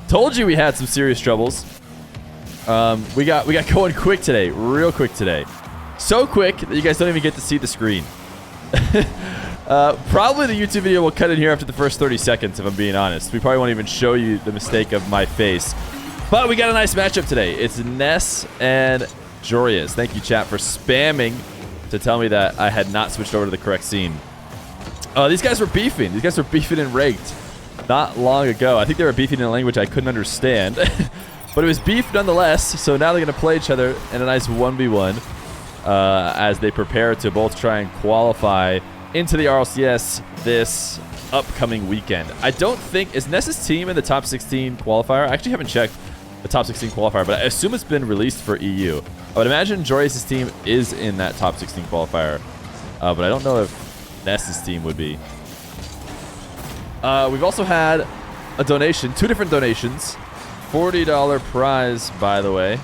Told you we had some serious troubles. We got going quick today, real quick today. So quick that you guys don't even get to see the screen. Probably the YouTube video will cut in here after the first 30 seconds, if I'm being honest. We probably won't even show you the mistake of my face. But we got a nice matchup today. It's Nass and Joreuz. Thank you, chat, for spamming to tell me that I had not switched over to the correct scene. These guys were beefing. These guys were beefing in ranked not long ago. I think they were beefing in a language I couldn't understand. But it was beef nonetheless. So now they're going to play each other in a nice 1v1 as they prepare to both try and qualify into the RLCS this upcoming weekend. I don't think... Is Nass's team in the top 16 qualifier? I actually haven't checked the top 16 qualifier, but I assume it's been released for EU. I would imagine Joreuz's team is in that top 16 qualifier, but I don't know if Nass's team would be. We've also had a donation, 2 different donations. $40 prize, by the way.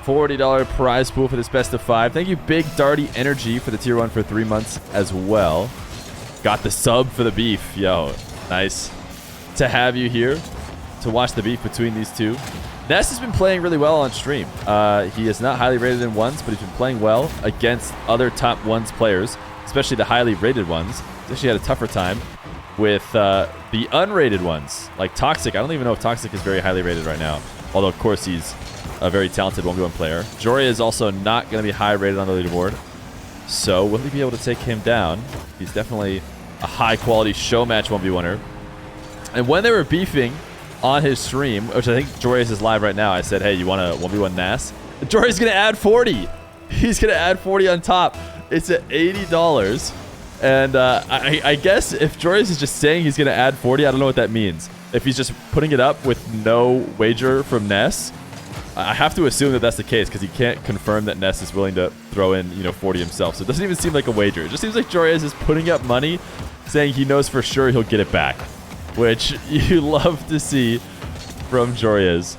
$40 prize pool for this best of 5. Thank you, Big Darty Energy, for the tier 1 for 3 months as well. Got the sub for the beef. Yo, nice to have you here to watch the beef between these two. Nass has been playing really well on stream. He is not highly rated in ones, but he's been playing well against other top ones players, especially the highly rated ones. He's actually had a tougher time with the unrated ones, like Toxic. I don't even know if Toxic is very highly rated right now, although of course he's a very talented 1v1 player. Joreuz is also not going to be high rated on the leaderboard, so will he be able to take him down? He's definitely a high quality show match 1v1er. And when they were beefing on his stream, which I think Joreuz is live right now, I said, hey, you want to 1v1 Nass? Joreuz is going to add 40. He's going to add 40 on top. It's at $80. And I guess if Joreuz is just saying he's going to add 40, I don't know what that means. If he's just putting it up with no wager from Nass, I have to assume that that's the case because he can't confirm that Nass is willing to throw in, 40 himself. So it doesn't even seem like a wager. It just seems like Joreuz is putting up money, saying he knows for sure he'll get it back, which you love to see from Joreuz.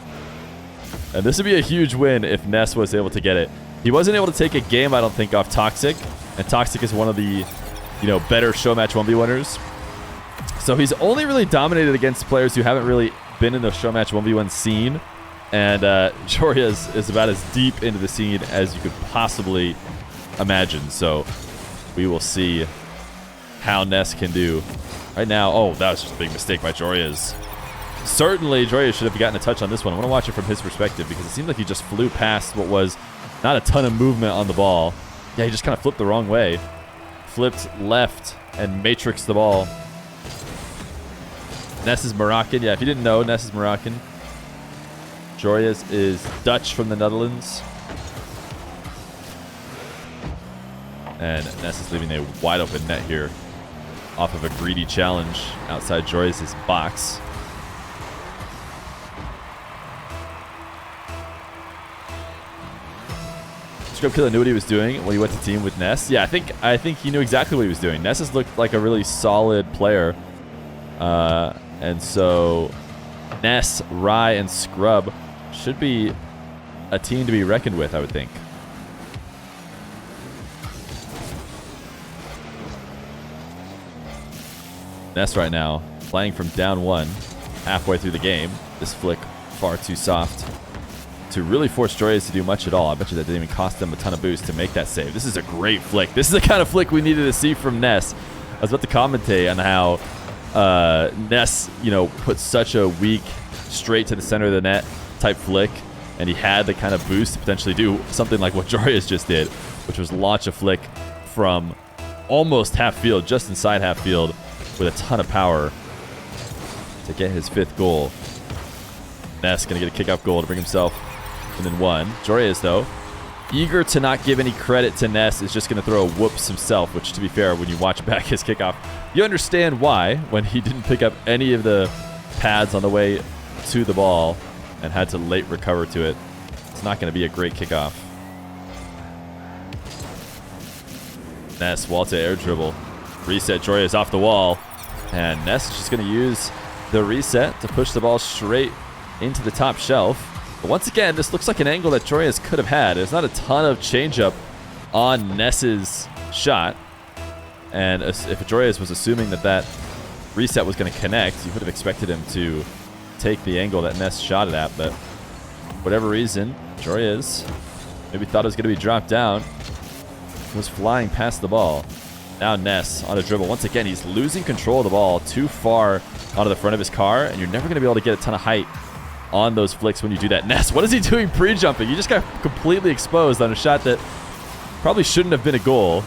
And this would be a huge win if Nass was able to get it. He wasn't able to take a game, I don't think, off Toxic. And Toxic is one of the, better show match 1v1ers. So he's only really dominated against players who haven't really been in the show match 1v1 scene. And Joreuz is about as deep into the scene as you could possibly imagine. So we will see how Nass can do. Right now, oh, that was just a big mistake by Joreuz. Certainly, Joreuz should have gotten a touch on this one. I want to watch it from his perspective because it seemed like he just flew past what was not a ton of movement on the ball. Yeah, he just kind of flipped the wrong way. Flipped left and matrixed the ball. Nass is Moroccan. Yeah, if you didn't know, Nass is Moroccan. Joreuz is Dutch from the Netherlands. And Nass is leaving a wide open net here off of a greedy challenge outside Joreuz's box. Scrubkiller knew what he was doing when he went to team with Nass. Yeah, I think he knew exactly what he was doing. Nass has looked like a really solid player. And so Nass, Rye, and Scrub should be a team to be reckoned with, I would think. Nass right now playing from down 1 halfway through the game. This flick far too soft to really force Joreuz to do much at all. I bet you that didn't even cost them a ton of boost to make that save. This is a great flick. This is the kind of flick we needed to see from Nass. I was about to commentate on how Nass, put such a weak straight to the center of the net type flick, and he had the kind of boost to potentially do something like what Joreuz just did, which was launch a flick from almost half field, just inside half field, with a ton of power to get his 5th goal. Nass going to get a kickoff goal to bring himself within 1. Joreuz, though, eager to not give any credit to Nass, is just going to throw a whoops himself, which, to be fair, when you watch back his kickoff, you understand why when he didn't pick up any of the pads on the way to the ball and had to late recover to it. It's not going to be a great kickoff. Nass, wall to air dribble. Reset, Joreuz off the wall. And Nass is just going to use the reset to push the ball straight into the top shelf. But once again, this looks like an angle that Joreuz could have had. There's not a ton of changeup on Nass's shot. And if Joreuz was assuming that reset was going to connect. You would have expected him to take the angle that Nass shot it at, but whatever reason, Joreuz maybe thought it was going to be dropped down. Was flying past the ball. Now Nass on a dribble. Once again, he's losing control of the ball too far onto the front of his car, and you're never going to be able to get a ton of height on those flicks when you do that. Nass, what is he doing pre-jumping? You just got completely exposed on a shot that probably shouldn't have been a goal.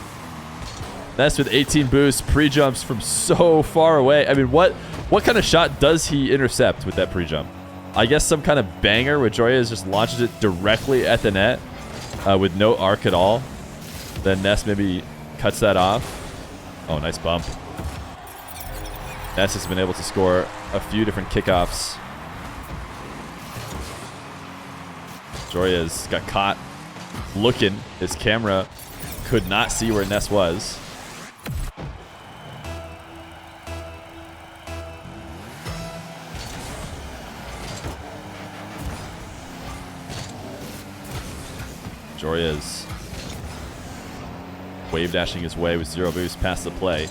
Nass with 18 boosts, pre-jumps from so far away. I mean, what kind of shot does he intercept with that pre-jump? I guess some kind of banger where Joreuz just launches it directly at the net with no arc at all. Then Nass maybe cuts that off. Oh, nice bump. Nass has been able to score a few different kickoffs. Joreuz got caught looking. His camera could not see where Nass was. Joreuz wave dashing his way with 0 boost past the play.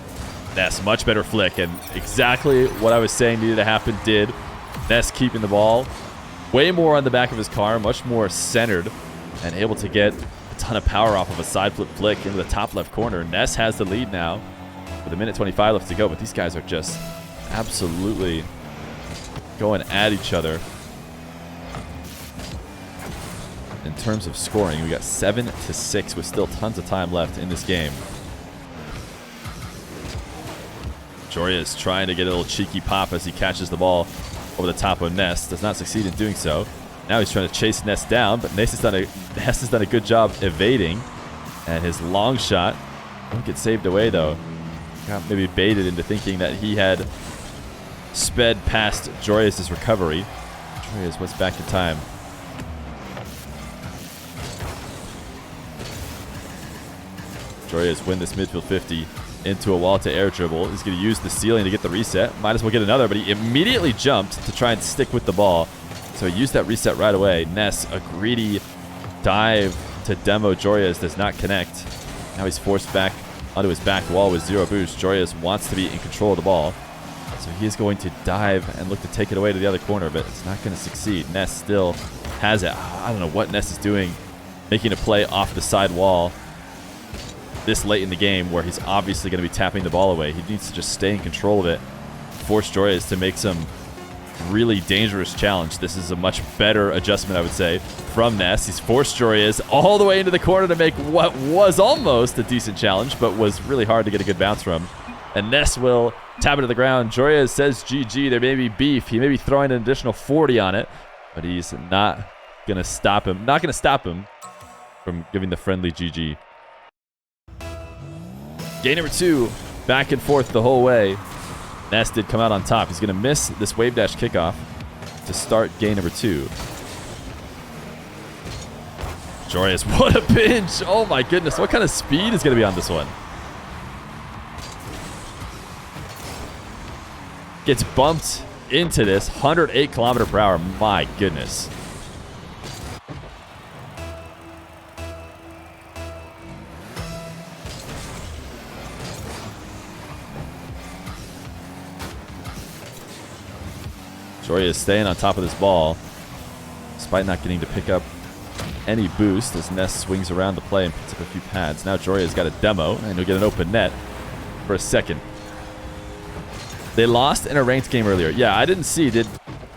Nass, much better flick, and exactly what I was saying needed to happen did. Nass keeping the ball way more on the back of his car, much more centered, and able to get a ton of power off of a side flip flick into the top left corner. Nass has the lead now with 1:25 left to go, but these guys are just absolutely going at each other. In terms of scoring, we got 7-6 with still tons of time left in this game. Joreuz trying to get a little cheeky pop as he catches the ball over the top of Nass. Does not succeed in doing so. Now he's trying to chase Nass down, but Nass has done a good job evading. And his long shot won't get saved away, though. Got maybe baited into thinking that he had sped past Joreuz's recovery. Joreuz was back in time. Joreuz win this midfield 50 into a wall to air dribble. He's going to use the ceiling to get the reset. Might as well get another, but he immediately jumped to try and stick with the ball. So he used that reset right away. Nass, a greedy dive to demo Joreuz, does not connect. Now he's forced back onto his back wall with 0 boost. Joreuz wants to be in control of the ball. So he is going to dive and look to take it away to the other corner, but it's not going to succeed. Nass still has it. I don't know what Nass is doing, making a play off the side wall this late in the game where he's obviously going to be tapping the ball away. He needs to just stay in control of it, force Joreuz to make some really dangerous challenge. This is a much better adjustment, I would say, from Nass. He's forced Joreuz all the way into the corner to make what was almost a decent challenge, but was really hard to get a good bounce from. And Nass will tap it to the ground. Joreuz says GG. There may be beef. He may be throwing an additional 40 on it, but he's not going to stop him. Not going to stop him from giving the friendly GG. Game number 2, back and forth the whole way. Nass did come out on top. He's going to miss this wave dash kickoff to start game number 2. Joreuz, what a pinch! Oh my goodness, what kind of speed is going to be on this one? Gets bumped into this, 108 kilometer per hour. My goodness. Joreuz staying on top of this ball, despite not getting to pick up any boost as Nass swings around the play and picks up a few pads. Now Joreuz got a demo, and he'll get an open net for a second. They lost in a ranked game earlier. Yeah, I didn't see.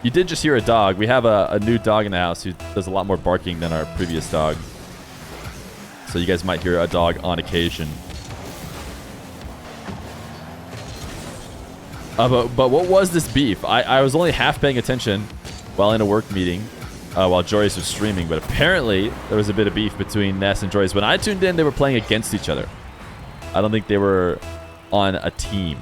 You did just hear a dog. We have a new dog in the house who does a lot more barking than our previous dog. So you guys might hear a dog on occasion. But what was this beef? I was only half paying attention while in a work meeting while Joreuz was streaming, but apparently there was a bit of beef between Nass and Joreuz. When I tuned in, they were playing against each other. I don't think they were on a team.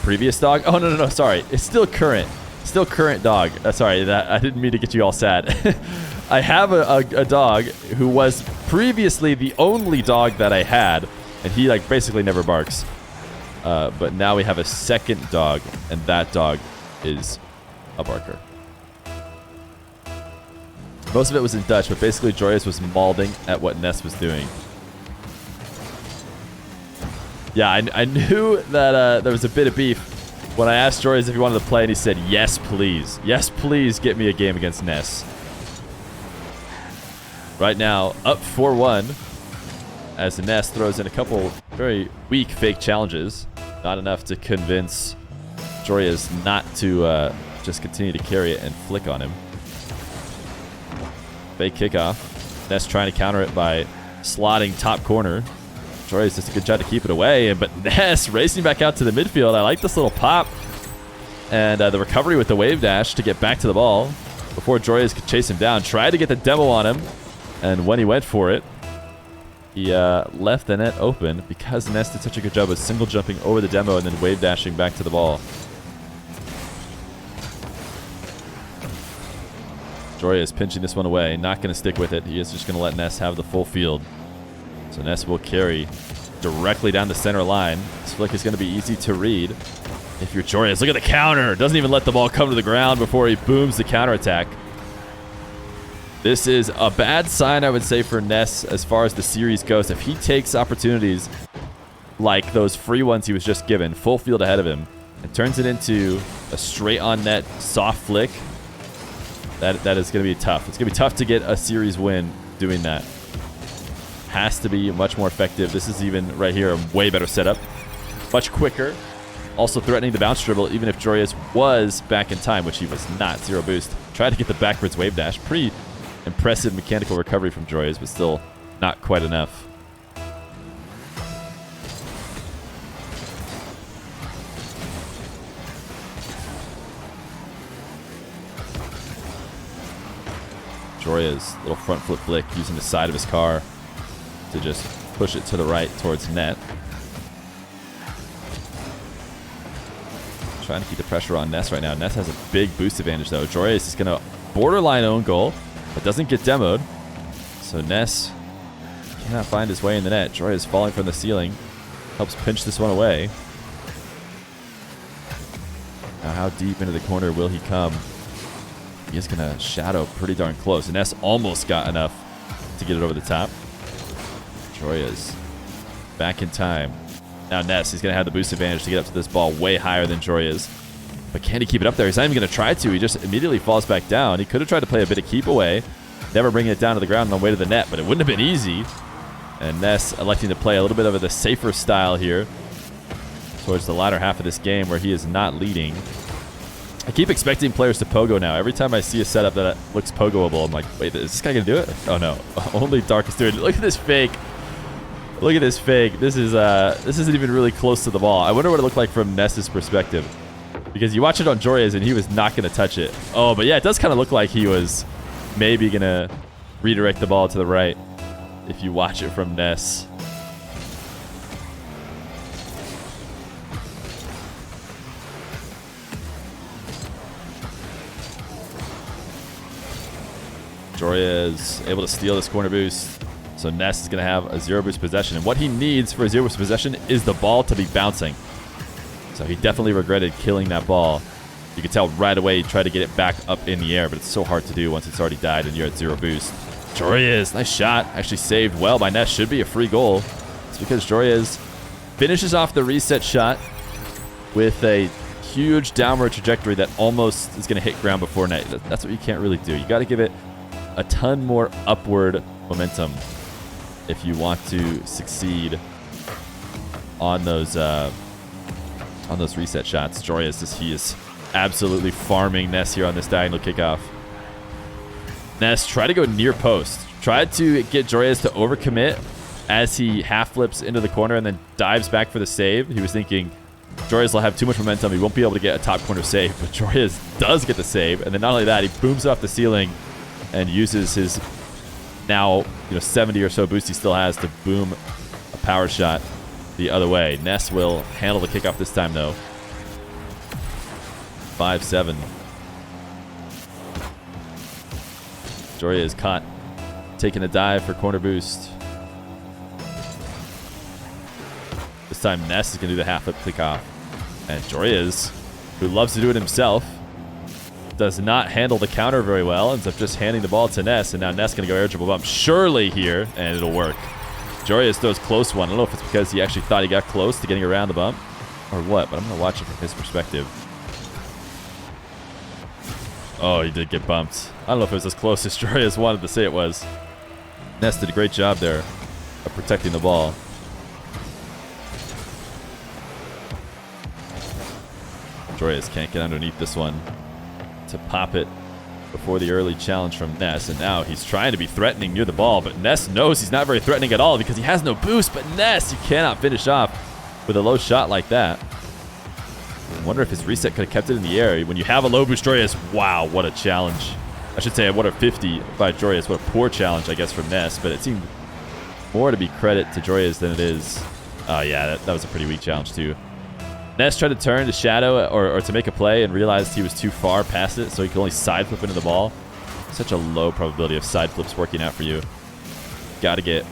Previous dog? Oh, no, sorry. It's still current. Still current dog. Sorry, I didn't mean to get you all sad. I have a dog who was previously the only dog that I had, and he like basically never barks. But now we have a second dog, and that dog is a barker. Most of it was in Dutch, but basically Joreuz was mauling at what Nass was doing. Yeah, I knew that there was a bit of beef when I asked Joreuz if he wanted to play, and he said, yes, please. Yes, please get me a game against Nass. Right now, up 4-1 as the Nass throws in a couple very weak fake challenges. Not enough to convince Joreuz not to just continue to carry it and flick on him. Fake kickoff. Nass trying to counter it by slotting top corner. Joreuz does a good job to keep it away, but Nass racing back out to the midfield. I like this little pop and the recovery with the wave dash to get back to the ball before Joreuz could chase him down. Tried to get the demo on him, and when he went for it, he left the net open because Nass did such a good job of single jumping over the demo and then wave dashing back to the ball. Joreuz pinching this one away, not going to stick with it. He is just going to let Nass have the full field. So Nass will carry directly down the center line. This flick is going to be easy to read if you're Joreuz. Look at the counter. Doesn't even let the ball come to the ground before he booms the counterattack. This is a bad sign, I would say, for Nass as far as the series goes. If he takes opportunities like those free ones he was just given, full field ahead of him, and turns it into a straight-on net soft flick, that is going to be tough. It's going to be tough to get a series win doing that. Has to be much more effective. This is even right here a way better setup. Much quicker. Also threatening the bounce dribble, even if Joreuz was back in time, which he was not. Zero boost. Tried to get the backwards wave dash. Pretty impressive mechanical recovery from Joreuz, but still not quite enough. Joreuz, little front flip flick using the side of his car to just push it to the right towards net. Trying to keep the pressure on Nass right now. Nass has a big boost advantage, though. Joreuz is going to borderline own goal, but doesn't get demoed. So Nass cannot find his way in the net. Joreuz falling from the ceiling. Helps pinch this one away. Now how deep into the corner will he come? He is going to shadow pretty darn close. And Nass almost got enough to get it over the top. Joreuz back in time. Now Nass, he's going to have the boost advantage to get up to this ball way higher than Joreuz. But can he keep it up there? He's not even going to try to. He just immediately falls back down. He could have tried to play a bit of keep away, never bringing it down to the ground on the way to the net, but it wouldn't have been easy. And Nass electing to play a little bit of the safer style here towards the latter half of this game where he is not leading. I keep expecting players to pogo now. Every time I see a setup that looks pogoable, I'm like, wait, is this guy going to do it? Oh, no. Only Darkest doing it. Look at this fake. Look at this fake. This isn't even really close to the ball. I wonder what it looked like from Nass's perspective. Because you watch it on Joreuz and he was not going to touch it. Oh, but yeah, it does kind of look like he was maybe going to redirect the ball to the right if you watch it from Nass. Joreuz able to steal this corner boost. So Nass is going to have a zero boost possession. And what he needs for a zero boost possession is the ball to be bouncing. So he definitely regretted killing that ball. You can tell right away he tried to get it back up in the air, but it's so hard to do once it's already died and you're at zero boost. Joreuz, nice shot. Actually saved well by Nass. Should be a free goal. It's because Joreuz finishes off the reset shot with a huge downward trajectory that almost is going to hit ground before net. That's what you can't really do. You got to give it a ton more upward momentum if you want to succeed on those reset shots. Joreuz, he is absolutely farming Nass here on this diagonal kickoff. Nass tried to go near post. Tried to get Joreuz to overcommit as he half flips into the corner and then dives back for the save. He was thinking Joreuz will have too much momentum. He won't be able to get a top corner save, but Joreuz does get the save. And then not only that, he booms off the ceiling and uses his now 70 or so boost he still has to boom a power shot the other way. Nass will handle the kickoff this time, though. 5-7. Joreuz caught taking a dive for corner boost. This time Nass is going to do the half flip kickoff. And Joreuz, who loves to do it himself, does not handle the counter very well. Ends up just handing the ball to Nass. And now Nass going to go air dribble bump surely here, and it'll work. Joreuz throws close one. I don't know if it's because he actually thought he got close to getting around the bump or what, but I'm going to watch it from his perspective. Oh, he did get bumped. I don't know if it was as close as Joreuz wanted to say it was. Nass did a great job there of protecting the ball. Joreuz can't get underneath this one to pop it before the early challenge from Nass, and now he's trying to be threatening near the ball, but Nass knows he's not very threatening at all because he has no boost, but Nass, you cannot finish off with a low shot like that. I wonder if his reset could have kept it in the air. When you have a low boost Joreuz, wow, what a challenge. I should say, what a 50 by Joreuz. What a poor challenge, I guess, from Nass, but it seemed more to be credit to Joreuz than it is. Yeah, that was a pretty weak challenge, too. Nass tried to turn to shadow or to make a play and realized he was too far past it, so he could only side flip into the ball. Such a low probability of side flips working out for you. Got to get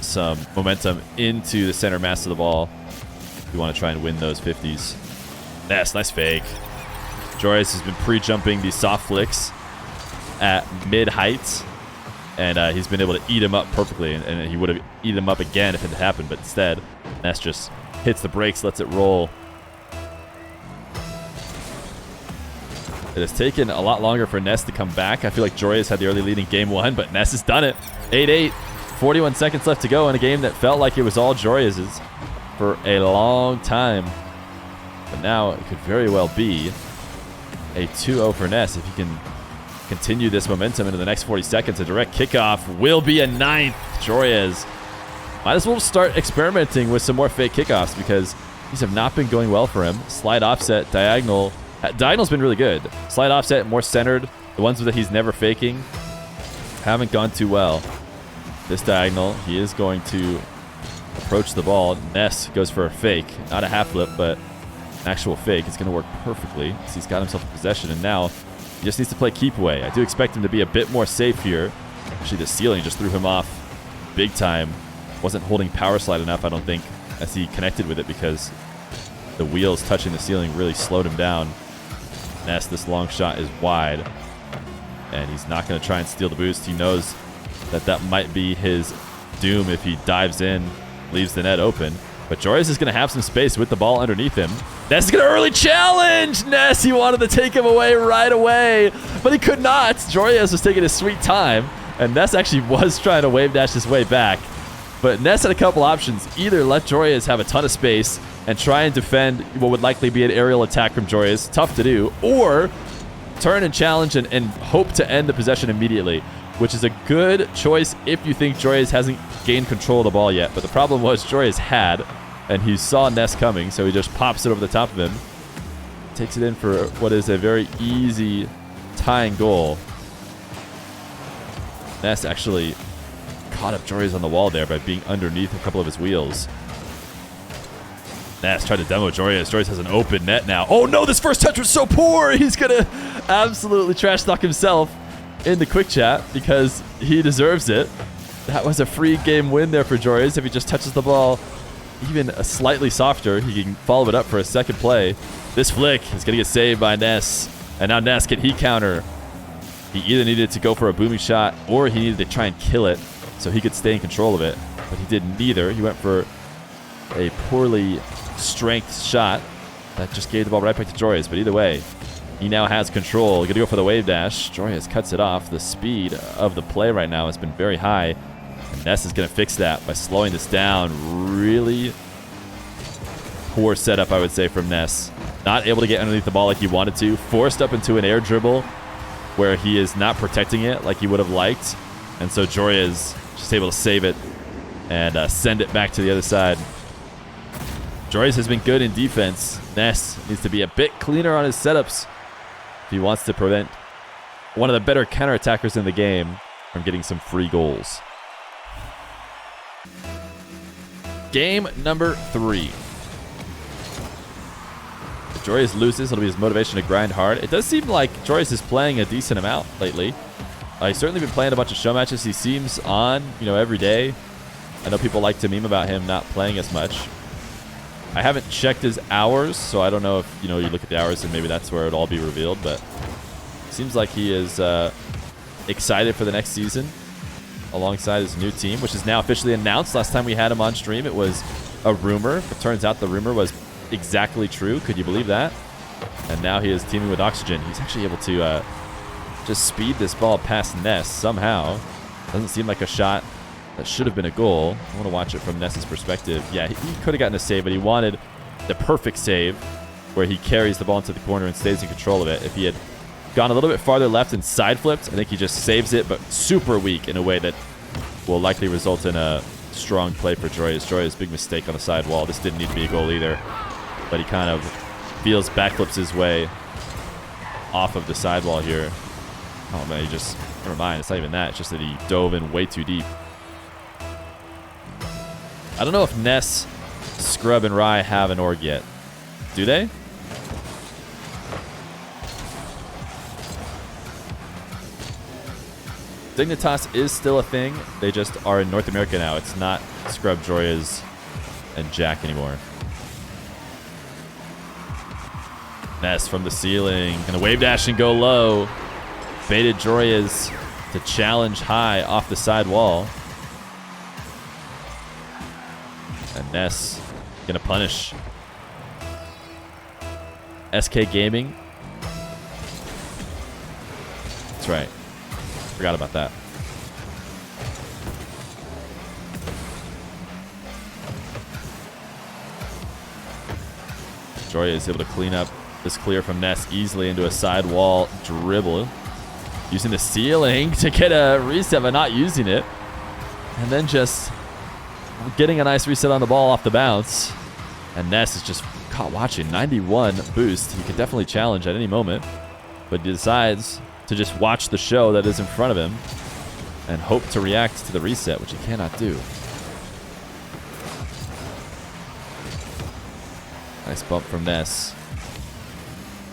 some momentum into the center mass of the ball if you want to try and win those 50s. Nass, nice fake. Joreuz has been pre-jumping these soft flicks at mid-heights, and he's been able to eat him up perfectly, and he would have eaten him up again if it had happened, but instead, Nass just hits the brakes, lets it roll. It has taken a lot longer for Nass to come back. I feel like Joreuz had the early lead in game 1, but Nass has done it. 8-8, 41 seconds left to go in a game that felt like it was all Joreuz's for a long time. But now it could very well be a 2-0 for Nass if he can continue this momentum into the next 40 seconds. A direct kickoff will be a 9th. Joreuz might as well start experimenting with some more fake kickoffs because these have not been going well for him. Slide offset, diagonal. Diagonal's been really good. Slide offset, more centered. The ones that he's never faking haven't gone too well. This diagonal, he is going to approach the ball. Nass goes for a fake. Not a half flip, but an actual fake. It's going to work perfectly because he's got himself in possession, and now he just needs to play keep away. I do expect him to be a bit more safe here. Actually, the ceiling just threw him off big time. Wasn't holding power slide enough, I don't think, as he connected with it because the wheels touching the ceiling really slowed him down. Nass, this long shot is wide, and he's not going to try and steal the boost. He knows that that might be his doom if he dives in, leaves the net open. But Joreuz is going to have some space with the ball underneath him. Nass is going to early challenge! Nass, he wanted to take him away right away, but he could not. Joreuz was taking his sweet time, and Nass actually was trying to wave dash his way back. But Nass had a couple options. Either let Joreuz have a ton of space and try and defend what would likely be an aerial attack from Joreuz, tough to do, or turn and challenge and hope to end the possession immediately, which is a good choice if you think Joreuz hasn't gained control of the ball yet. But the problem was Joreuz had, and he saw Nass coming, so he just pops it over the top of him. Takes it in for what is a very easy tying goal. Nass actually caught up Joreuz on the wall there by being underneath a couple of his wheels. Nass tried to demo Joreuz. Joreuz has an open net now. Oh no, this first touch was so poor. He's going to absolutely trash talk himself in the quick chat because he deserves it. That was a free game win there for Joreuz. If he just touches the ball even a slightly softer, he can follow it up for a second play. This flick is going to get saved by Nass. And now Nass can heat counter. He either needed to go for a booming shot or he needed to try and kill it so he could stay in control of it. But he did neither. He went for a poorly strength shot that just gave the ball right back to Joreuz. But either way, he now has control. Going to go for the wave dash. Joreuz cuts it off. The speed of the play right now has been very high. And Nass is going to fix that by slowing this down. Really poor setup, I would say, from Nass. Not able to get underneath the ball like he wanted to. Forced up into an air dribble where he is not protecting it like he would have liked. And so Joreuz just able to save it and send it back to the other side. Joreuz has been good in defense. Nass needs to be a bit cleaner on his setups if he wants to prevent one of the better counterattackers in the game from getting some free goals. Game number 3. If Joreuz loses, it'll be his motivation to grind hard. It does seem like Joreuz is playing a decent amount lately. He's certainly been playing a bunch of show matches. He seems on, every day. I know people like to meme about him not playing as much. I haven't checked his hours, so I don't know if, you look at the hours and maybe that's where it'll all be revealed, but it seems like he is excited for the next season. alongside his new team, which is now officially announced. Last time we had him on stream, it was a rumor. It turns out the rumor was exactly true. Could you believe that? And now he is teaming with Oxygen. He's actually able to just speed this ball past Nass somehow. Doesn't seem like a shot that should have been a goal. I want to watch it from Ness's perspective. Yeah, he could have gotten a save, but he wanted the perfect save where he carries the ball into the corner and stays in control of it. If he had gone a little bit farther left and side flipped, I think he just saves it, but super weak in a way that will likely result in a strong play for Joreuz. Joreuz, big mistake on the side wall. This didn't need to be a goal either, but he kind of feels backflips his way off of the sidewall here. Oh man, he just, never mind, it's not even that. It's just that he dove in way too deep. I don't know if Nass, Scrub, and Rye have an org yet. Do they? Dignitas is still a thing. They just are in North America now. It's not Scrub, Joreuz, and Jack anymore. Nass from the ceiling. Gonna wave dash and go low. Baited Joreuz to challenge high off the side wall. And Nass gonna punish. SK Gaming. That's right. Forgot about that. Joreuz is able to clean up this clear from Nass easily into a side wall dribble. Using the ceiling to get a reset, but not using it. And then just getting a nice reset on the ball off the bounce. And Nass is just caught watching. 91 boost. He could definitely challenge at any moment. But he decides to just watch the show that is in front of him and hope to react to the reset, which he cannot do. Nice bump from Nass.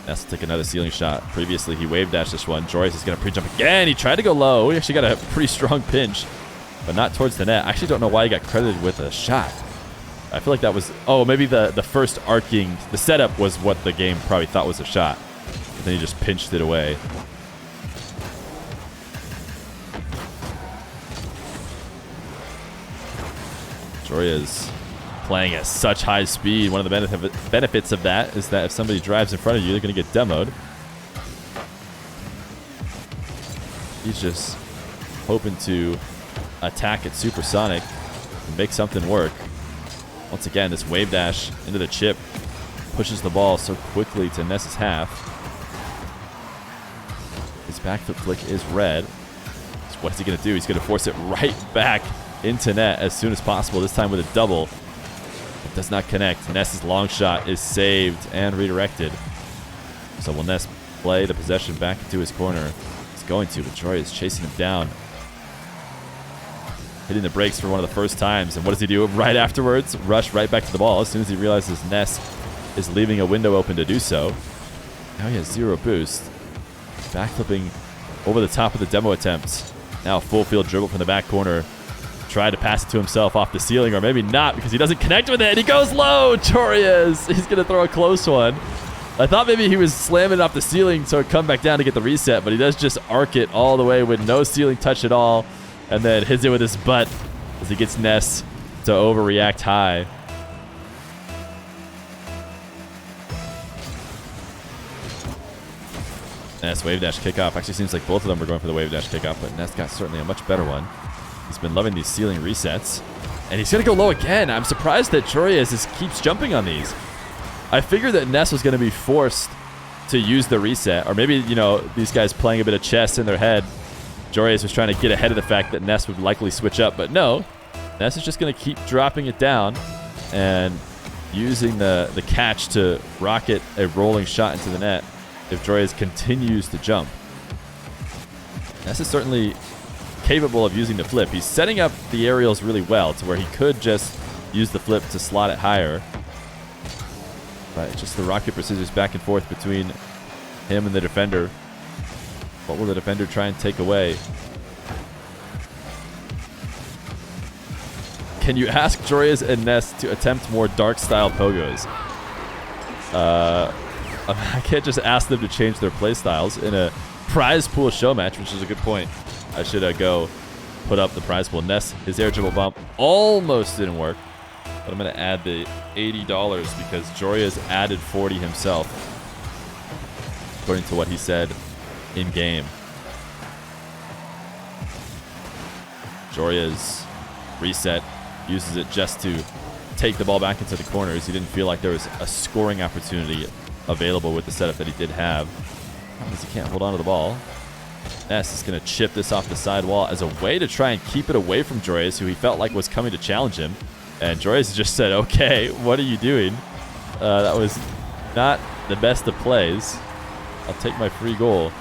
Nass will take another ceiling shot. Previously, he wave dashed this one. Joreuz is going to pre-jump again. He tried to go low. He actually got a pretty strong pinch, but not towards the net. I actually don't know why he got credited with a shot. I feel like that was... Oh, maybe the first arcing... The setup was what the game probably thought was a shot. But then he just pinched it away. Joreuz playing at such high speed. One of the benefits of that is that if somebody drives in front of you, they're going to get demoed. He's just hoping to attack at supersonic and make something work. Once again, this wave dash into the chip pushes the ball so quickly to Nass's half. His backfoot flick is red. So what is he going to do? He's going to force it right back into net as soon as possible, this time with a double. It does not connect. Nass's long shot is saved and redirected. So will Nass play the possession back into his corner? He's going to, but Joreuz chasing him down. Hitting the brakes for one of the first times. And what does he do right afterwards? Rush right back to the ball as soon as he realizes Nass is leaving a window open to do so. Now he has 0 boost. Backflipping over the top of the demo attempt. Now full field dribble from the back corner. Tried to pass it to himself off the ceiling, or maybe not because he doesn't connect with it. He goes low. Joreuz. He's going to throw a close one. I thought maybe he was slamming it off the ceiling so it'd come back down to get the reset, but he does just arc it all the way with no ceiling touch at all, and then hits it with his butt as he gets Nass to overreact high. Nass wave dash kickoff. Actually seems like both of them were going for the wave dash kickoff, but Nass got certainly a much better one. He's been loving these ceiling resets. And he's going to go low again. I'm surprised that Joreuz keeps jumping on these. I figured that Nass was going to be forced to use the reset. Or maybe, you know, these guys playing a bit of chess in their head. Joreuz was trying to get ahead of the fact that Nass would likely switch up. But no, Nass is just going to keep dropping it down and using the catch to rocket a rolling shot into the net if Joreuz continues to jump. Nass is certainly capable of using the flip. He's setting up the aerials really well to where he could just use the flip to slot it higher. But just the rock, paper, scissors back and forth between him and the defender. What will the defender try and take away? Can you ask Joreuz and Nass to attempt more dark style pogos? I can't just ask them to change their play styles in a prize pool show match, which is a good point. I should go put up the prize pool. Ness, his air dribble bump almost didn't work. But I'm going to add the $80 because Joreuz added 40 himself, according to what he said in game. Joreuz reset, uses it just to take the ball back into the corners. He didn't feel like there was a scoring opportunity available with the setup that he did have. Because he can't hold on to the ball. Nass is going to chip this off the side wall as a way to try and keep it away from Joreuz, who he felt like was coming to challenge him. And Joreuz just said, okay, what are you doing? That was not the best of plays. I'll take my free goal.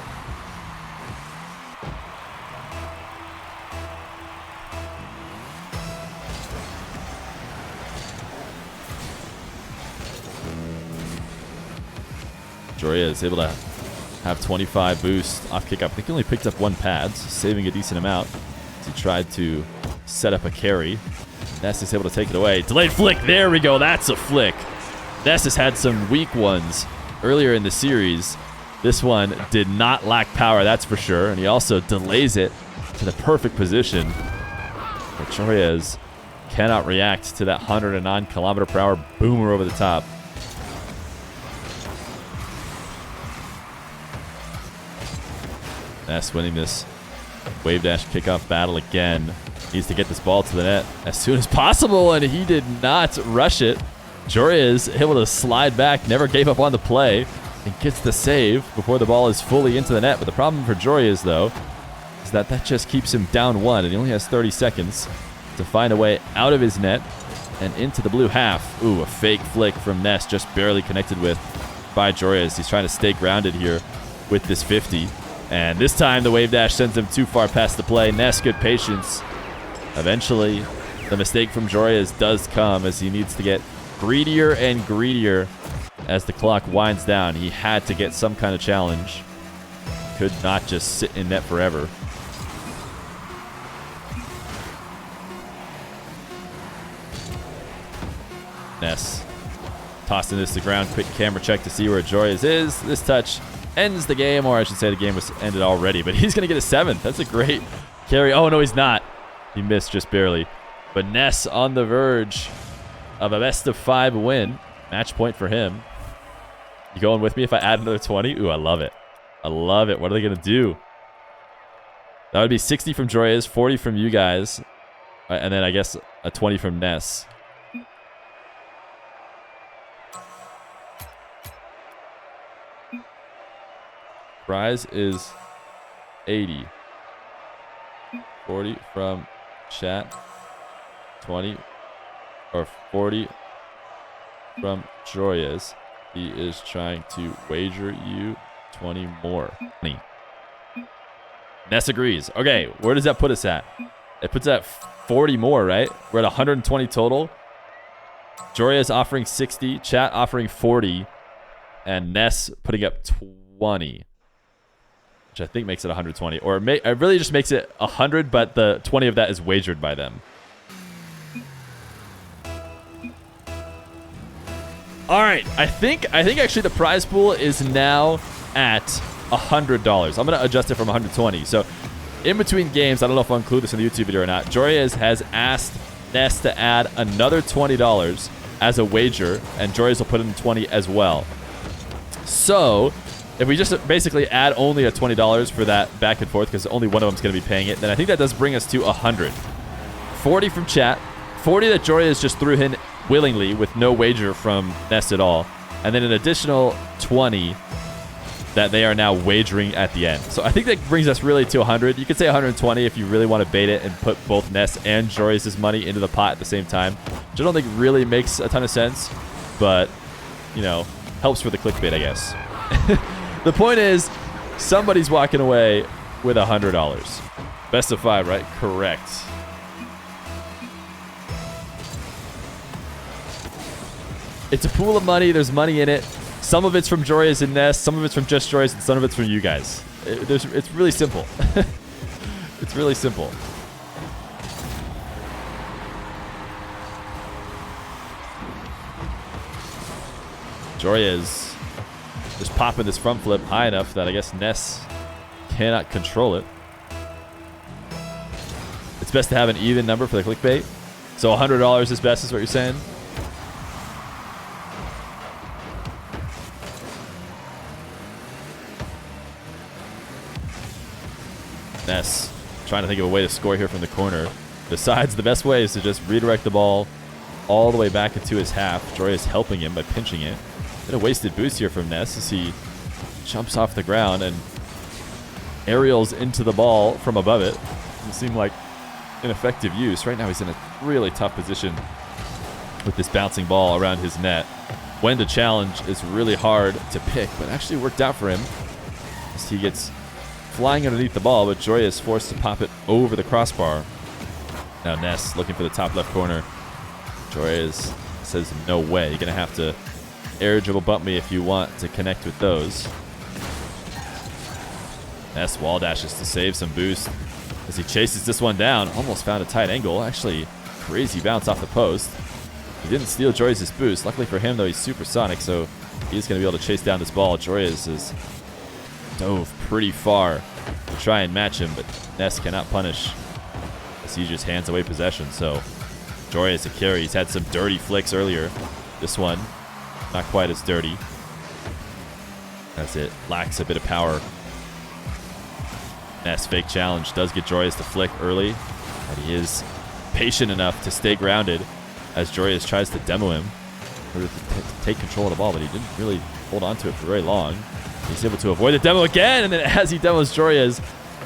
Joreuz able to have 25 boost off kick up. I think he only picked up 1 pad, so saving a decent amount as he tried to set up a carry. Nass is able to take it away. Delayed flick. There we go. That's a flick. Nass has had some weak ones earlier in the series. This one did not lack power, that's for sure. And he also delays it to the perfect position. But Joreuz cannot react to that 109 km/h boomer over the top. Nass winning this wave dash kickoff battle again. Needs to get this ball to the net as soon as possible, and he did not rush it. Joreuz able to slide back, never gave up on the play, and gets the save before the ball is fully into the net. But the problem for Joreuz, though, is that just keeps him down 1, and he only has 30 seconds to find a way out of his net and into the blue half. Ooh, a fake flick from Nass, just barely connected with by Joreuz. He's trying to stay grounded here with this 50. And this time, the wave dash sends him too far past the play. Nass, good patience. Eventually, the mistake from Joreuz does come as he needs to get greedier and greedier as the clock winds down. He had to get some kind of challenge. Could not just sit in net forever. Nass tossing this to the ground. Quick camera check to see where Joreuz is. This touch ends the game, or I should say the game was ended already. But he's going to get a 7th. That's a great carry. Oh, no, he's not. He missed just barely. But Nass on the verge of a best-of-5 win. Match point for him. You going with me if I add another 20? Ooh, I love it. I love it. What are they going to do? That would be 60 from Joreuz, 40 from you guys, and then I guess a 20 from Nass. Prize is 80. 40 from chat. 20 or 40 from Joreuz. He is trying to wager you 20 more. 20. Ness agrees. Okay, where does that put us at? It puts us at 40 more, right? We're at 120 total. Joreuz offering 60, chat offering 40, and Ness putting up 20. Which I think makes it 120. Or it really just makes it 100, but the 20 of that is wagered by them. All right, I think actually the prize pool is now at $100. I'm going to adjust it from 120. So in between games, I don't know if I'll include this in the YouTube video or not, Joreuz has asked Nass to add another $20 as a wager, and Joreuz will put in 20 as well. So if we just basically add only a $20 for that back and forth, because only one of them is going to be paying it, then I think that does bring us to 100. 40 from chat, 40 that Joreuz just threw in willingly with no wager from Nass at all, and then an additional 20 that they are now wagering at the end. So I think that brings us really to 100. You could say 120 if you really want to bait it and put both Nass and Joreuz's money into the pot at the same time, which I don't think really makes a ton of sense, but, you know, helps for the clickbait, I guess. The point is, somebody's walking away with $100. Best of 5, right? Correct. It's a pool of money. There's money in it. Some of it's from Joreuz and Nass. Some of it's from just Joreuz, and some of it's from you guys. It's really simple. It's really simple. Joreuz just popping this front flip high enough that I guess Nass cannot control it. It's best to have an even number for the clickbait. So $100 is best is what you're saying? Nass trying to think of a way to score here from the corner. Besides, the best way is to just redirect the ball all the way back into his half. Joreuz helping him by pinching it. Bit of wasted boost here from Nass as he jumps off the ground and aerials into the ball from above it. It seemed like ineffective use. Right now he's in a really tough position with this bouncing ball around his net. When to challenge is really hard to pick, but actually worked out for him as he gets flying underneath the ball, but Joreuz is forced to pop it over the crossbar. Now Nass looking for the top left corner. Joreuz says, no way. You're going to have to air dribble bump me if you want to connect with those. Nass wall dashes to save some boost as he chases this one down. Almost found a tight angle. Actually, crazy bounce off the post. He didn't steal Joreuz's boost. Luckily for him, though, he's supersonic, so he's going to be able to chase down this ball. Joreuz is dove pretty far to try and match him, but Nass cannot punish as he just hands away possession. So Joreuz to carry. He's had some dirty flicks earlier. This one, not quite as dirty, as it lacks a bit of power. Nass fake challenge does get Joreuz to flick early, but he is patient enough to stay grounded as Joreuz tries to demo him in order to take control of the ball, but he didn't really hold on to it for very long. He's able to avoid the demo again, and then as he demos Joreuz,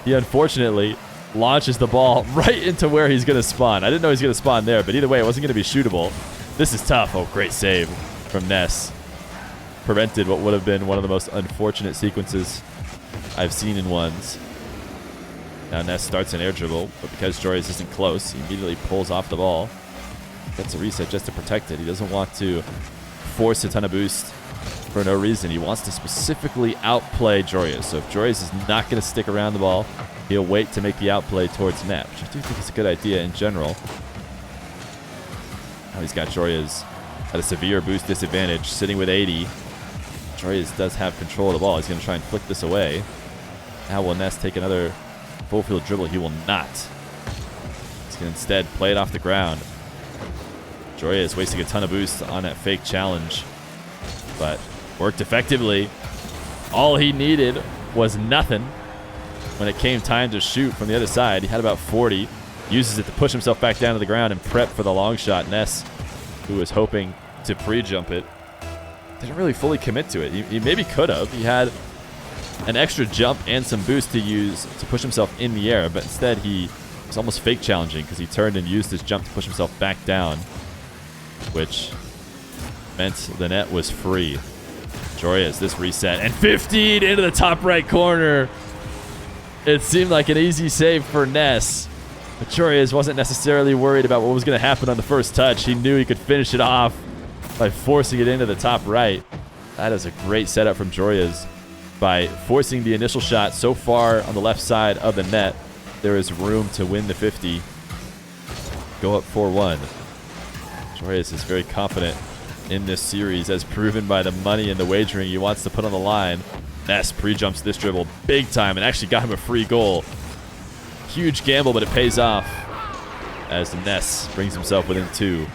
he unfortunately launches the ball right into where he's going to spawn. I didn't know he was going to spawn there, but either way, it wasn't going to be shootable. This is tough. Oh, great save from Nass. Prevented what would have been one of the most unfortunate sequences I've seen in ones. Now Nass starts an air dribble, but because Joreuz isn't close, he immediately pulls off the ball. Gets a reset just to protect it. He doesn't want to force a ton of boost for no reason. He wants to specifically outplay Joreuz. So if Joreuz is not going to stick around the ball, he'll wait to make the outplay towards net, which I do think is a good idea in general. Now he's got Joreuz at a severe boost disadvantage, sitting with 80. Joreuz does have control of the ball. He's going to try and flick this away. Now will Nass take another full field dribble? He will not. He's going to instead play it off the ground. Joreuz wasting a ton of boost on that fake challenge, but worked effectively. All he needed was nothing when it came time to shoot from the other side. He had about 40. Uses it to push himself back down to the ground and prep for the long shot. Nass, who was hoping to pre-jump it, didn't really fully commit to it. He maybe could have. He had an extra jump and some boost to use to push himself in the air, but instead he was almost fake challenging because he turned and used his jump to push himself back down, which meant the net was free. Joreuz, this reset, and 15 into the top right corner. It seemed like an easy save for Nass, but Joreuz wasn't necessarily worried about what was going to happen on the first touch. He knew he could finish it off by forcing it into the top right. That is a great setup from Joreuz. By forcing the initial shot so far on the left side of the net, there is room to win the 50. Go up 4-1. Joreuz is very confident in this series, as proven by the money and the wagering he wants to put on the line. Nass pre-jumps this dribble big time and actually got him a free goal. Huge gamble, but it pays off as Nass brings himself within 2.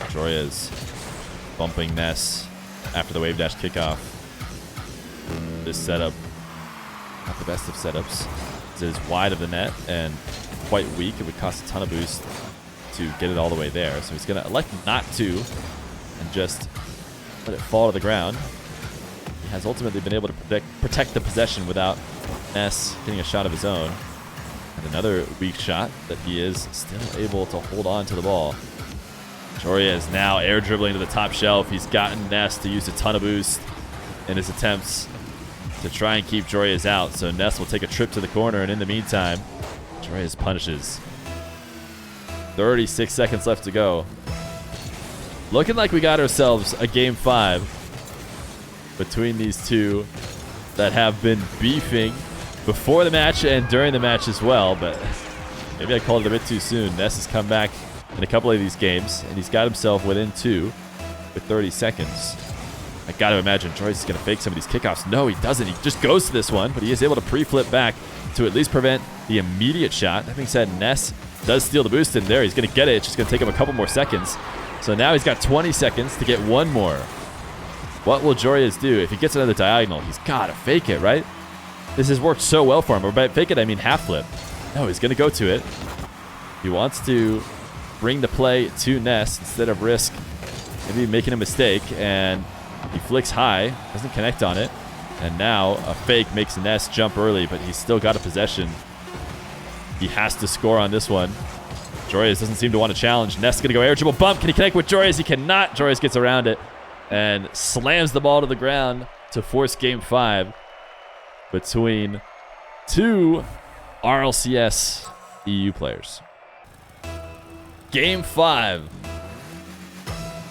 Joreuz bumping Nass after the wave dash kickoff. This setup, not the best of setups. It is wide of the net and quite weak. It would cost a ton of boost to get it all the way there. So he's going to elect not to and just let it fall to the ground. He has ultimately been able to protect the possession without Nass getting a shot of his own. And another weak shot that he is still able to hold on to the ball. Joreuz now air dribbling to the top shelf. He's gotten Nass to use a ton of boost in his attempts to try and keep Joreuz out. So Nass will take a trip to the corner, and in the meantime, Joreuz punishes. 36 seconds left to go. Looking like we got ourselves a Game 5 between these two that have been beefing before the match and during the match as well, but maybe I called it a bit too soon. Nass has come back in a couple of these games, and he's got himself within 2. with 30 seconds. I got to imagine Joreuz is going to fake some of these kickoffs. No, he doesn't. He just goes to this one, but he is able to pre-flip back to at least prevent the immediate shot. That being said, Nass does steal the boost in there. He's going to get it. It's just going to take him a couple more seconds. So now he's got 20 seconds to get one more. What will Joreuz do? If he gets another diagonal, he's got to fake it, right? This has worked so well for him. Or by fake it, I mean half flip. No, he's going to go to it. He wants to bring the play to Nass instead of risk maybe making a mistake, and he flicks high, doesn't connect on it, and now a fake makes Nass jump early, but he's still got a possession. He has to score on this one. Joreuz doesn't seem to want to challenge. Nass going to go air dribble bump. Can he connect with Joreuz? He cannot. Joreuz gets around it and slams the ball to the ground to force game 5 between two RLCS EU players. Game 5.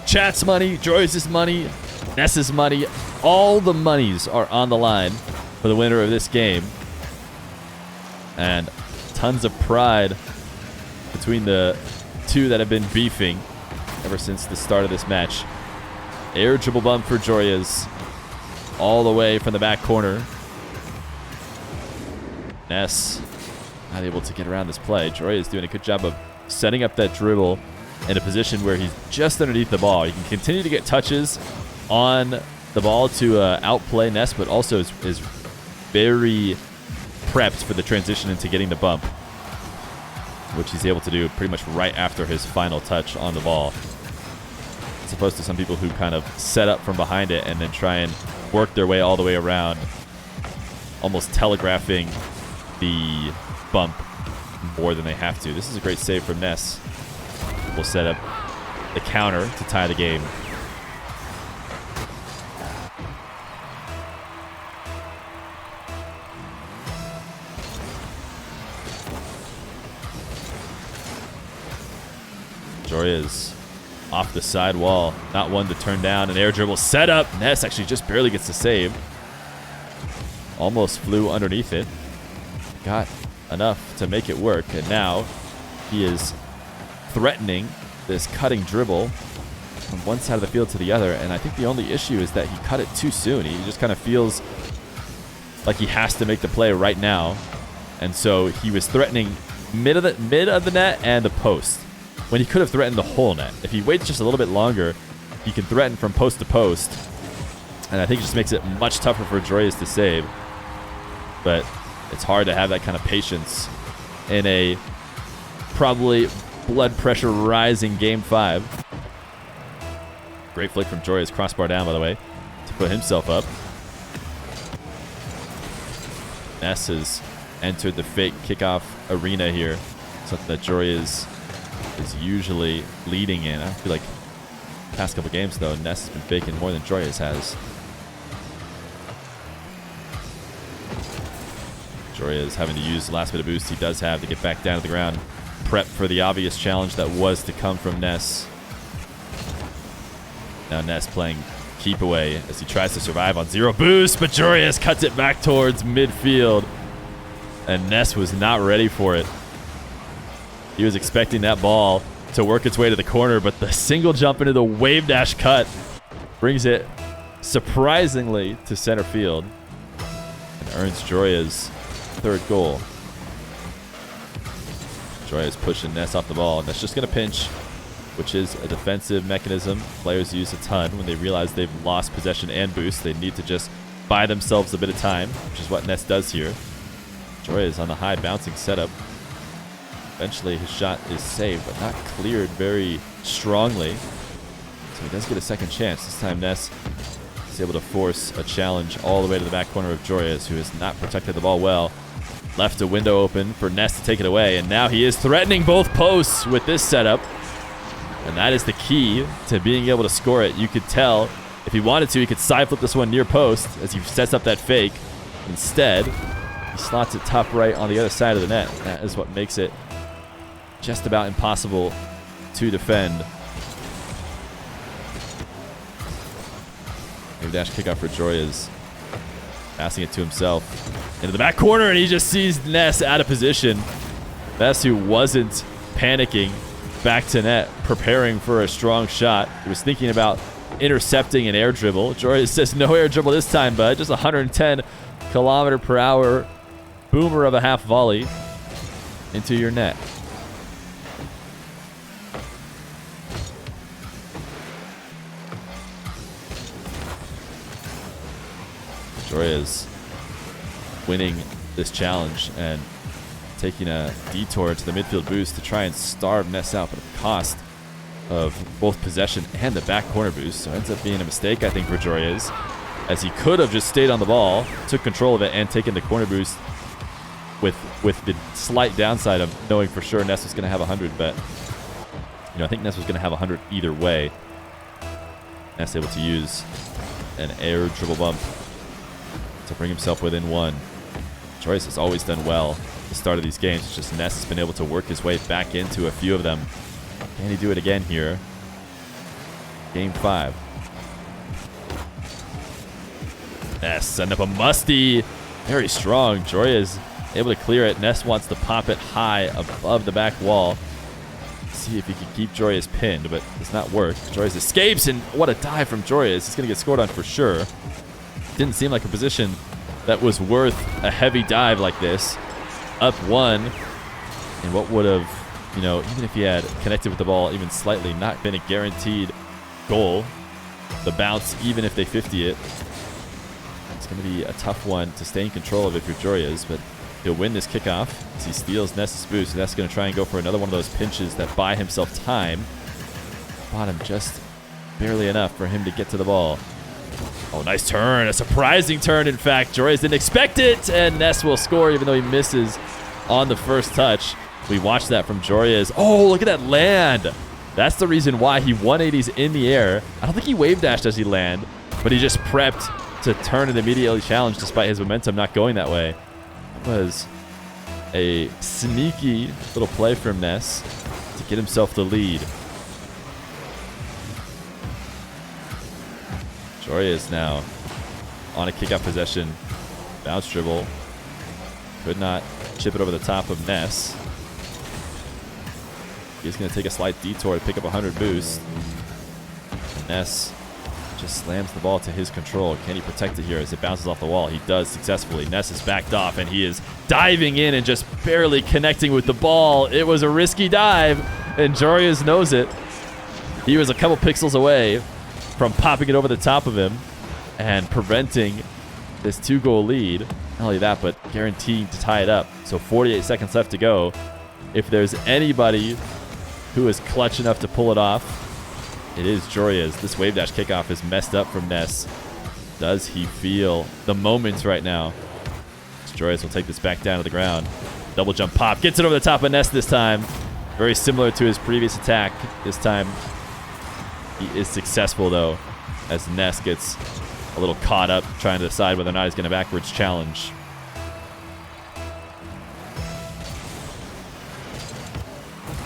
Chat's money, Joreuz's money, Nass's money. All the monies are on the line for the winner of this game. And tons of pride between the two that have been beefing ever since the start of this match. Air dribble bump for Joreuz all the way from the back corner. Nass not able to get around this play. Joreuz doing a good job of setting up that dribble in a position where he's just underneath the ball. He can continue to get touches on the ball to outplay Nass, but also is very prepped for the transition into getting the bump, which he's able to do pretty much right after his final touch on the ball, as opposed to some people who kind of set up from behind it and then try and work their way all the way around, almost telegraphing the bump more than they have to. This is a great save from Nass. We'll set up the counter to tie the game. Joreuz off the side wall, not one to turn down. An air dribble set up. Nass actually just barely gets the save. Almost flew underneath it. Got enough to make it work, and now he is threatening this cutting dribble from one side of the field to the other, and I think the only issue is that he cut it too soon. He just kind of feels like he has to make the play right now, and so he was threatening mid of the net and the post when he could have threatened the whole net. If he waits just a little bit longer, he can threaten from post to post, and I think it just makes it much tougher for Joreuz to save. But it's hard to have that kind of patience in a probably blood pressure rising game 5. Great flick from Joreuz, crossbar down, by the way, to put himself up. Nass has entered the fake kickoff arena here, something that Joreuz is usually leading in. I feel like the past couple games, though, Nass has been faking more than Joreuz has. Joreuz having to use the last bit of boost he does have to get back down to the ground. Prep for the obvious challenge that was to come from Nass. Now Nass playing keep away as he tries to survive on 0 boost, but Joreuz cuts it back towards midfield. And Nass was not ready for it. He was expecting that ball to work its way to the corner, but the single jump into the wave dash cut brings it surprisingly to center field and earns Joreuz 3rd goal. Joreuz pushing Nass off the ball. Nass just going to pinch, which is a defensive mechanism players use a ton when they realize they've lost possession and boost. They need to just buy themselves a bit of time, which is what Nass does here. Joreuz on the high bouncing setup. Eventually his shot is saved, but not cleared very strongly. So he does get a second chance. This time Nass is able to force a challenge all the way to the back corner of Joreuz, who has not protected the ball well. Left a window open for Nass to take it away, and now he is threatening both posts with this setup. And that is the key to being able to score it. You could tell if he wanted to, he could side flip this one near post as he sets up that fake. Instead, he slots it top right on the other side of the net. That is what makes it just about impossible to defend. Wave dash kickoff for Joreuz. Passing it to himself into the back corner, and he just sees Nass out of position. Nass, who wasn't panicking, back to net, preparing for a strong shot. He was thinking about intercepting an air dribble. Joreuz says no air dribble this time, bud. Just 110 kilometer per hour boomer of a half volley into your net. Joreuz winning this challenge and taking a detour to the midfield boost to try and starve Nass out, but at the cost of both possession and the back corner boost. So it ends up being a mistake, I think, for Joreuz, as he could have just stayed on the ball, took control of it, and taken the corner boost with the slight downside of knowing for sure Nass was going to have 100. But I think Nass was going to have 100 either way. Nass able to use an air dribble bump to bring himself within one. Joreuz has always done well at the start of these games. It's just Nass has been able to work his way back into a few of them. Can he do it again here? Game 5. Nass setting up a musty. Very strong. Joreuz able to clear it. Nass wants to pop it high above the back wall. See if he can keep Joreuz pinned, but does not work. Joreuz escapes, and what a dive from Joreuz. He's going to get scored on for sure. Didn't seem like a position that was worth a heavy dive like this. Up 1, and what would have, even if he had connected with the ball even slightly, not been a guaranteed goal. The bounce, even if they 50 it, it's going to be a tough one to stay in control of if you're Joreuz, but he'll win this kickoff as he steals Nass's boost, and that's going to try and go for another one of those pinches that buy himself time. Bottom just barely enough for him to get to the ball. Oh, nice turn. A surprising turn, in fact. Joreuz didn't expect it, and Nass will score even though he misses on the first touch. We watched that from Joreuz. Oh, look at that land. That's the reason why he 180s in the air. I don't think he wave dashed as he land, but he just prepped to turn and immediately challenge despite his momentum not going that way. It was a sneaky little play from Nass to get himself the lead. Joreuz now on a kick-out possession. Bounce dribble. Could not chip it over the top of Nass. He's going to take a slight detour to pick up 100 boost. Nass just slams the ball to his control. Can he protect it here as it bounces off the wall? He does successfully. Nass is backed off, and he is diving in and just barely connecting with the ball. It was a risky dive, and Joreuz knows it. He was a couple pixels away from popping it over the top of him and preventing this 2-goal lead. Not only that, but guaranteeing to tie it up. So 48 seconds left to go. If there's anybody who is clutch enough to pull it off, it is Joreuz. This wave dash kickoff is messed up from Nass. Does he feel the moments right now? Joreuz will take this back down to the ground. Double jump pop. Gets it over the top of Nass this time. Very similar to his previous attack. This time he is successful, though, as Nass gets a little caught up trying to decide whether or not he's going to backwards challenge.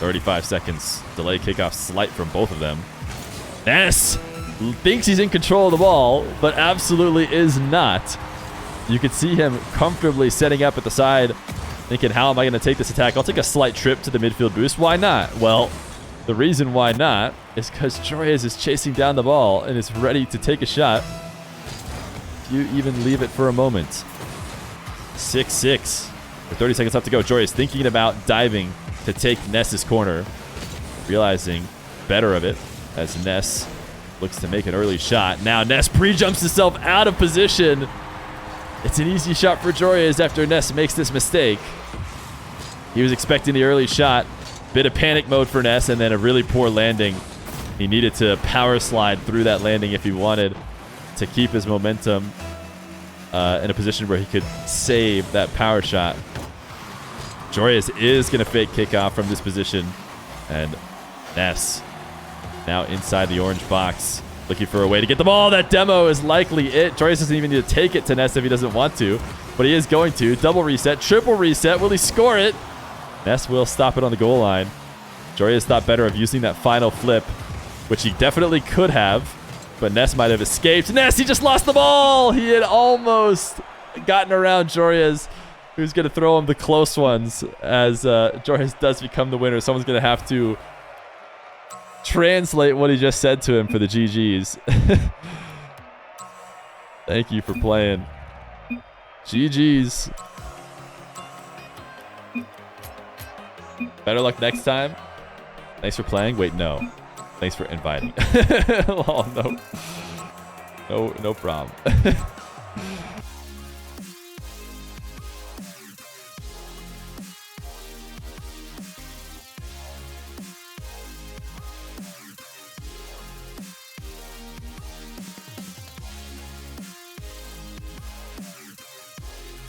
"35 seconds. Delay kickoff slight from both of them. Nass thinks he's in control of the ball, but absolutely is not. You can see him comfortably setting up at the side, thinking, how am I going to take this attack? I'll take a slight trip to the midfield boost. Why not? Well, the reason why not is because Joreuz is chasing down the ball and is ready to take a shot if you even leave it for a moment. 6-6. With 30 seconds left to go, Joreuz thinking about diving to take Nass's corner, realizing better of it as Nass looks to make an early shot. Now Nass pre-jumps himself out of position. It's an easy shot for Joreuz after Nass makes this mistake. He was expecting the early shot. Bit of panic mode for Nass, and then a really poor landing. He needed to power slide through that landing if he wanted to keep his momentum in a position where he could save that power shot. Joreuz is going to fake kickoff from this position, and Nass now inside the orange box, looking for a way to get the ball. That demo is likely it. Joreuz doesn't even need to take it to Nass if he doesn't want to, but he is going to. Double reset, triple reset. Will he score it? Nass will stop it on the goal line. Joreuz thought better of using that final flip, which he definitely could have, but Nass might have escaped. Nass, he just lost the ball. He had almost gotten around Joreuz, who's going to throw him the close ones as Joreuz does become the winner. Someone's going to have to translate what he just said to him for the GGs. Thank you for playing. GGs. Better luck next time. Thanks for playing. Wait, no. Thanks for inviting. Oh, no. No problem.